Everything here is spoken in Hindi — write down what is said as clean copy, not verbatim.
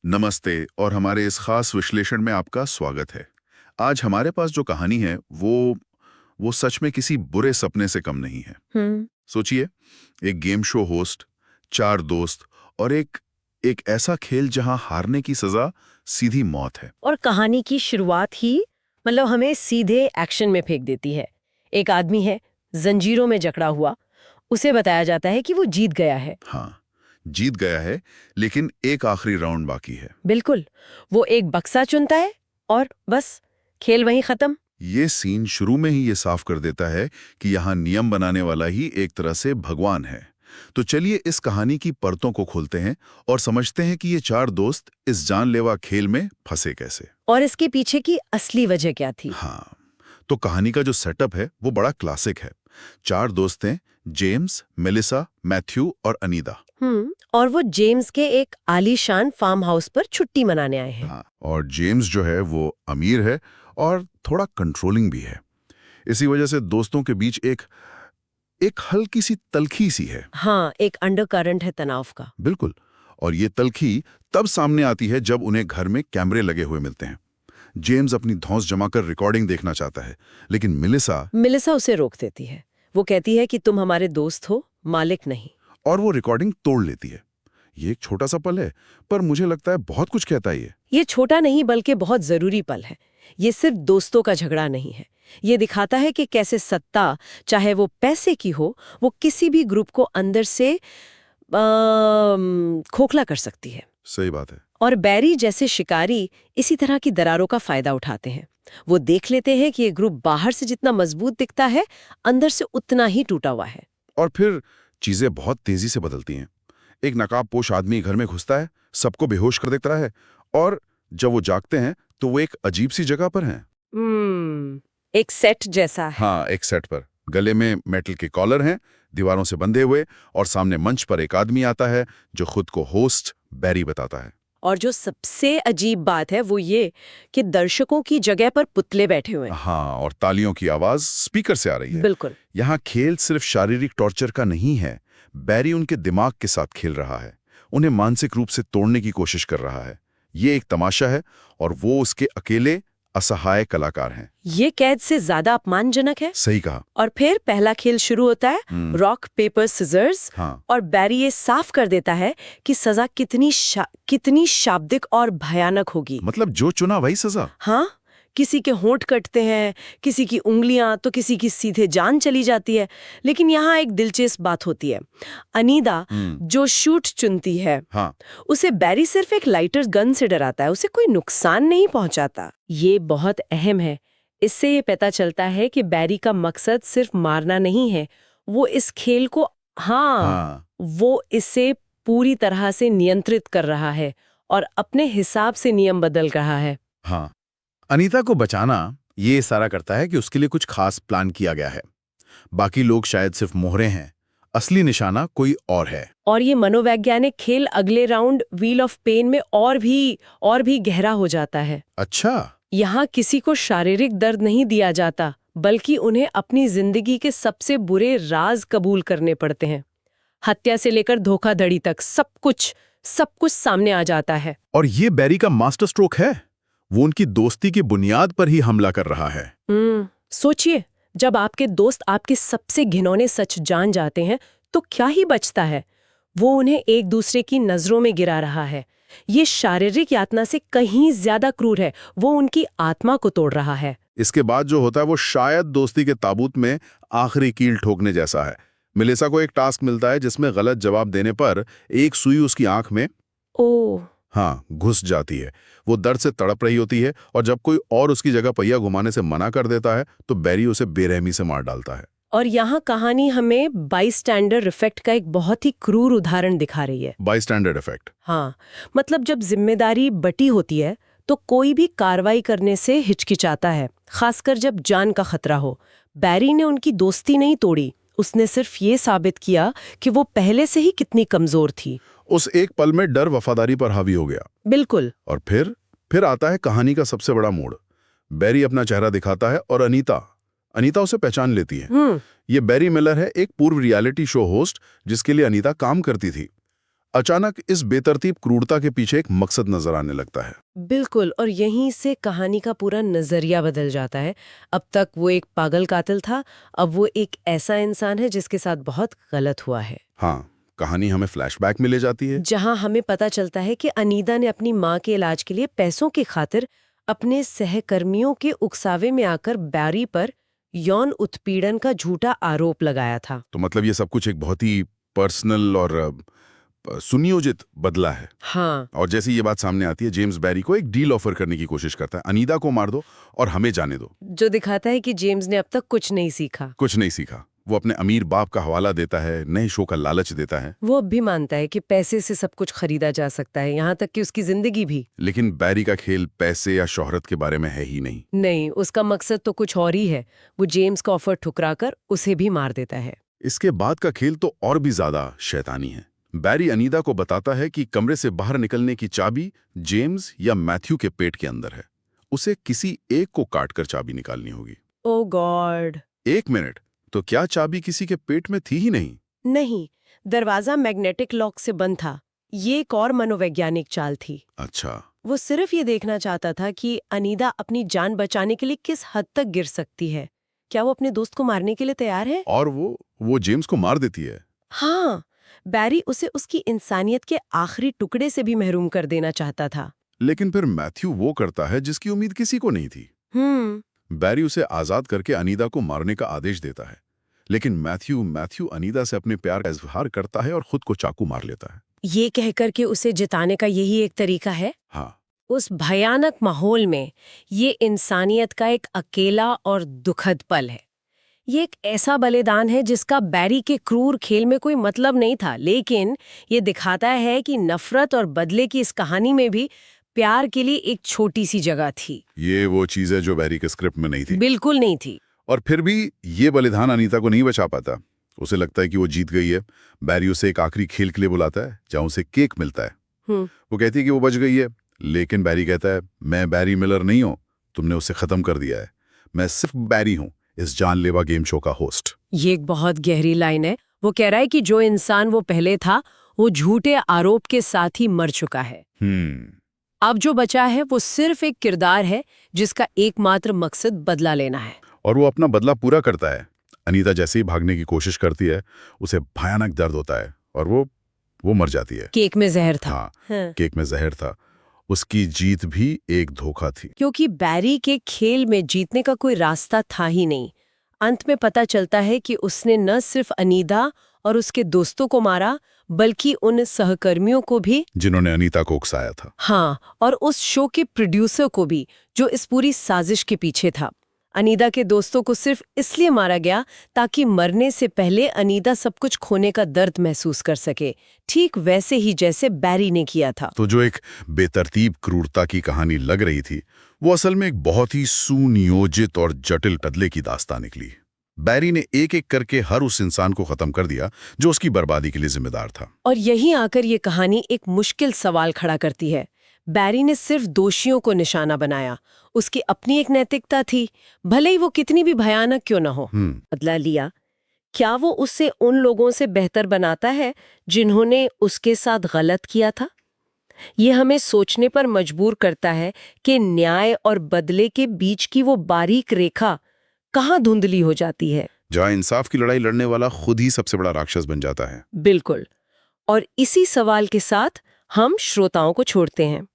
नमस्ते और हमारे इस खास विश्लेषण में आपका स्वागत है। आज हमारे पास जो कहानी है वो सच में किसी बुरे सपने से कम नहीं है। सोचिए, एक गेम शो होस्ट, चार दोस्त और एक एक ऐसा खेल जहां हारने की सजा सीधी मौत है। और कहानी की शुरुआत ही हमें सीधे एक्शन में फेंक देती है। एक आदमी है, जंजीरों में जकड़ा हुआ। उसे बताया जाता है कि वो जीत गया है। हाँ, जीत गया है, लेकिन एक आखिरी राउंड बाकी है। बिल्कुल, वो एक बक्सा चुनता है और बस खेल वहीं खत्म। ये सीन शुरू में ही ये साफ कर देता है कि यहाँ नियम बनाने वाला ही एक तरह से भगवान है। तो चलिए इस कहानी की परतों को खोलते हैं और समझते हैं कि ये चार दोस्त इस जानलेवा खेल में फंसे कैसे, और इसके पीछे की असली वजह क्या थी। हाँ, तो कहानी का जो सेटअप है वो बड़ा क्लासिक है। चार दोस्त हैं, जेम्स, मेलिसा, मैथ्यू और अनीता। और वो जेम्स के एक आलीशान फार्म हाउस पर छुट्टी मनाने आए हैं। हाँ, और जेम्स जो है वो अमीर है और थोड़ा कंट्रोलिंग भी है। इसी वजह से दोस्तों के बीच एक एक हल्की सी तल्खी सी है। हाँ, एक अंडरकरंट है तनाव का। बिल्कुल। और ये तल्खी तब सामने आती है जब उन्हें घर में कैमरे लगे हुए मिलते हैं। जेम्स अपनी धौंस जमाकर रिकॉर्डिंग देखना चाहता है, लेकिन मिलिसा उसे रोक देती है। वो कहती है कि तुम हमारे दोस्त हो, मालिक नहीं। और वो रिकॉर्डिंग तोड़ लेती है। ये एक छोटा सा पल है, पर मुझे लगता है बहुत कुछ कहता है ये छोटा नहीं बल्कि बहुत जरूरी पल है। ये सिर्फ दोस्तों का झगड़ा नहीं है। ये दिखाता है कि कैसे सत्ता, चाहे वो पैसे की हो, वो किसी भी ग्रुप को अंदर से खोखला कर सकती है। सही बात है। और बैरी जैसे शिकारी इसी तरह की दरारों का फायदा उठाते हैं। वो देख लेते हैं कि ये ग्रुप बाहर से जितना मजबूत दिखता है, अंदर से उतना ही टूटा हुआ है। और फिर चीजें बहुत तेजी से बदलती हैं। एक नकाबपोश आदमी घर में घुसता है, सबको बेहोश कर देता है, और जब वो जागते हैं तो वो एक अजीब सी जगह पर हैं। एक सेट जैसा है। हाँ, एक सेट पर। गले में मेटल के कॉलर हैं, दीवारों से बंधे हुए, और सामने मंच पर एक आदमी आता है जो खुद को होस्ट बैरी बताता है। और जो सबसे अजीब बात है वो ये कि दर्शकों की जगह पर पुतले बैठे हुए हैं। हाँ, और तालियों की आवाज स्पीकर से आ रही है। बिल्कुल। यहाँ खेल सिर्फ शारीरिक टॉर्चर का नहीं है। बैरी उनके दिमाग के साथ खेल रहा है, उन्हें मानसिक रूप से तोड़ने की कोशिश कर रहा है। ये एक तमाशा है, और वो उसके अकेले असहाय कलाकार हैं। ये कैद से ज्यादा अपमानजनक है। सही कहा। और फिर पहला खेल शुरू होता है, रॉक पेपर सिजर्स। हाँ। और बैरी ये साफ कर देता है कि सजा कितनी शाब्दिक और भयानक होगी। मतलब जो चुना वही सजा। हाँ, किसी के होंठ कटते हैं, किसी की उंगलियां, तो किसी की सीधे जान चली जाती है। लेकिन यहाँ एक दिलचस्प बात होती है। अनीदा जो शूट चुनती है, हाँ। उसे बैरी सिर्फ एक लाइटर गन से डराता है, उसे कोई नुकसान नहीं पहुंचाता। ये बहुत अहम है। इससे ये पता चलता है कि बैरी का मकसद सिर्फ मारना नहीं है, वो इस खेल को वो इसे पूरी तरह से नियंत्रित कर रहा है और अपने हिसाब से नियम बदल रहा है। हाँ, अनीता को बचाना ये इशारा करता है कि उसके लिए कुछ खास प्लान किया गया है। बाकी लोग शायद सिर्फ मोहरे हैं, असली निशाना कोई और है। और ये मनोवैज्ञानिक खेल अगले राउंड व्हील ऑफ पेन में और भी गहरा हो जाता है। अच्छा। यहाँ किसी को शारीरिक दर्द नहीं दिया जाता, बल्कि उन्हें अपनी जिंदगी के सबसे बुरे राज कबूल करने पड़ते हैं। हत्या से लेकर धोखाधड़ी तक सब कुछ सामने आ जाता है। और ये बैरी का मास्टर स्ट्रोक है। वो उनकी दोस्ती की बुनियाद पर ही हमला कर रहा है। सोचिए, जब आपके दोस्त आपके सबसे घिनौने सच जान जाते हैं तो क्या ही बचता है। वो उन्हें एक दूसरे की नजरों में गिरा रहा है। ये शारीरिक यातना से कहीं ज्यादा क्रूर है। वो उनकी आत्मा को तोड़ रहा है। इसके बाद जो होता है वो शायद दोस्ती के ताबूत में आखिरी कील ठोकने जैसा है। मिलेसा को एक टास्क मिलता है जिसमें गलत जवाब देने पर एक सुई उसकी आंख में घुस जाती है। वो दर्द से तड़प रही होती है, और जब कोई और उसकी जगह पहिया घुमाने से मना कर देता है तो बैरी उसे बेरहमी से मार डालता है। और यहाँ कहानी हमें बाईस्टैंडर इफेक्ट का एक बहुत ही क्रूर उदाहरण दिखा रही है। Bystander effect? हाँ, मतलब जब जिम्मेदारी बटी होती है तो कोई भी कार्रवाई करने से हिचकिचाता है, खासकर जब जान का खतरा हो। बैरी ने उनकी दोस्ती नहीं तोड़ी, उसने सिर्फ ये साबित किया कि वो पहले से ही कितनी कमजोर थी। उस एक पल में डर वफादारी पर हावी हो गया। बिल्कुल। और फिर आता है कहानी का सबसे बड़ा मोड़। बैरी अपना चेहरा दिखाता है और अनीता उसे पहचान लेती है। ये बैरी मिलर है, एक पूर्व रियलिटी शो होस्ट जिसके लिए अनीता काम करती थी। अचानक इस बेतरतीब क्रूरता के पीछे एक मकसद नजर आने लगता है। बिल्कुल, और यहीं से कहानी का पूरा नजरिया बदल जाता है। अब तक वो एक पागल कातिल था, अब वो एक ऐसा इंसान है जिसके साथ बहुत गलत हुआ है। हाँ, कहानी हमें फ्लैशबैक में ले जाती है, जहां हमें पता चलता है कि अनीता ने अपनी माँ के इलाज के लिए पैसों की खातिर अपने सहकर्मियों के उकसावे में आकर बैरी पर यौन उत्पीड़न का झूठा आरोप लगाया था। तो मतलब ये सब कुछ एक बहुत ही पर्सनल और सुनियोजित बदला है। हाँ, और जैसे ये बात सामने आती है, जेम्स बैरी को एक डील ऑफर करने की कोशिश करता है, अनीता को मार दो और हमें जाने दो। जो दिखाता है कि जेम्स ने अब तक कुछ नहीं सीखा। कुछ नहीं सीखा। वो अपने अमीर बाप का हवाला देता है, नए शो का लालच देता है। वो अब भी मानता है कि पैसे से सब कुछ खरीदा जा सकता है, यहाँ तक कि उसकी जिंदगी भी। लेकिन बैरी का खेल पैसे या शोहरत के बारे में है ही नहीं। नहीं, उसका मकसद तो कुछ और ही है। वो जेम्स का ऑफर ठुकराकर उसे भी मार देता है। इसके बाद का खेल तो और भी ज्यादा शैतानी है। बैरी अनीता को बताता है कि कमरे से बाहर निकलने की चाबी जेम्स या मैथ्यू के पेट के अंदर है। उसे किसी एक को काटकर चाबी निकालनी होगी। ओ गॉड! 1 मिनट, तो क्या चाबी किसी के पेट में थी ही नहीं? नहीं, दरवाजा मैग्नेटिक लॉक से बंद था। ये एक और मनोवैज्ञानिक चाल थी। अच्छा, वो सिर्फ ये देखना चाहता था कि अनीता अपनी जान बचाने के लिए किस हद तक गिर सकती है। क्या वो अपने दोस्त को मारने के लिए तैयार है? और वो जेम्स को मार देती है। हाँ, बैरी उसे उसकी इंसानियत के आखिरी टुकड़े से भी महरूम कर देना चाहता था। लेकिन फिर मैथ्यू वो करता है जिसकी उम्मीद किसी को नहीं थी। बैरी उसे आजाद करके अनीता को मारने का आदेश देता है। लेकिन मैथ्यू अनीता से अपने प्यार का इजहार करता है और खुद को चाकू मार लेता है। ये कहकर के उसे जिताने का यही एक तरीका है। हाँ, उस भयानक माहौल में ये इंसानियत का एक अकेला और दुखद पल है। ये एक ऐसा बलिदान है जिसका बैरी के क्रूर खेल में कोई मतलब नहीं था, लेकिन ये दिखाता है कि नफरत और बदले की इस कहानी में भी प्यार के लिए एक छोटी सी जगह थी। ये वो चीज है जो बैरी के स्क्रिप्ट में नहीं थी। बिल्कुल नहीं थी। और फिर भी ये बलिदान अनीता को नहीं बचा पाता। उसे लगता है कि वो जीत गई है। बैरी उसे एक आखिरी खेल के लिए बुलाता है जहां उसे केक मिलता है। वो कहती है कि वो बच गई है, लेकिन बैरी कहता है, मैं बैरी मिलर नहीं हूं, तुमने उसे खत्म कर दिया है। मैं सिर्फ बैरी हूं, इस जानलेवा गेम शो का होस्ट। ये एक बहुत गहरी लाइन है। वो कह रहा है कि जो इंसान वो पहले था, वो झूठे आरोप के साथ ही मर चुका है। अब जो बचा है वो सिर्फ एक किरदार है जिसका एकमात्र मकसद बदला लेना है। और वो अपना बदला पूरा करता है। अनीता जैसे ही भागने की कोशिश करती है, उसे भयानक दर्द होता है और वो मर जाती है। केक में जहर था। हाँ, केक में जहर था। उसकी जीत भी एक धोखा थी। क्योंकि बैरी के खेल में जीतने का कोई रास्ता था ही नहीं। अंत में पता चलता है कि उसने न सिर्फ अनीता और उसके दोस्तों को मारा, बल्कि उन सहकर्मियों को भी जिन्होंने अनीता को उकसाया था। हाँ, और उस शो के प्रोड्यूसर को भी, जो इस पूरी साजिश के पीछे था। अनीता के दोस्तों को सिर्फ इसलिए मारा गया ताकि मरने से पहले अनीता सब कुछ खोने का दर्द महसूस कर सके, ठीक वैसे ही जैसे बैरी ने किया था। तो जो एक बेतरतीब क्रूरता की कहानी लग रही थी, वो असल में एक बहुत ही सुनियोजित और जटिल बदले की दास्तान निकली। बैरी ने एक एक करके हर उस इंसान को खत्म कर दिया जो उसकी बर्बादी के लिए जिम्मेदार था। और यहीं आकर ये कहानी एक मुश्किल सवाल खड़ा करती है। बैरी ने सिर्फ दोषियों को निशाना बनाया, उसकी अपनी एक नैतिकता थी, भले ही वो कितनी भी भयानक क्यों न हो। बदला लिया। क्या वो उससे उन लोगों से बेहतर बनाता है जिन्होंने उसके साथ गलत किया था? ये हमें सोचने पर मजबूर करता है कि न्याय और बदले के बीच की वो बारीक रेखा कहाँ धुंधली हो जाती है, जहां इंसाफ की लड़ाई लड़ने वाला खुद ही सबसे बड़ा राक्षस बन जाता है। बिल्कुल। और इसी सवाल के साथ हम श्रोताओं को छोड़ते हैं।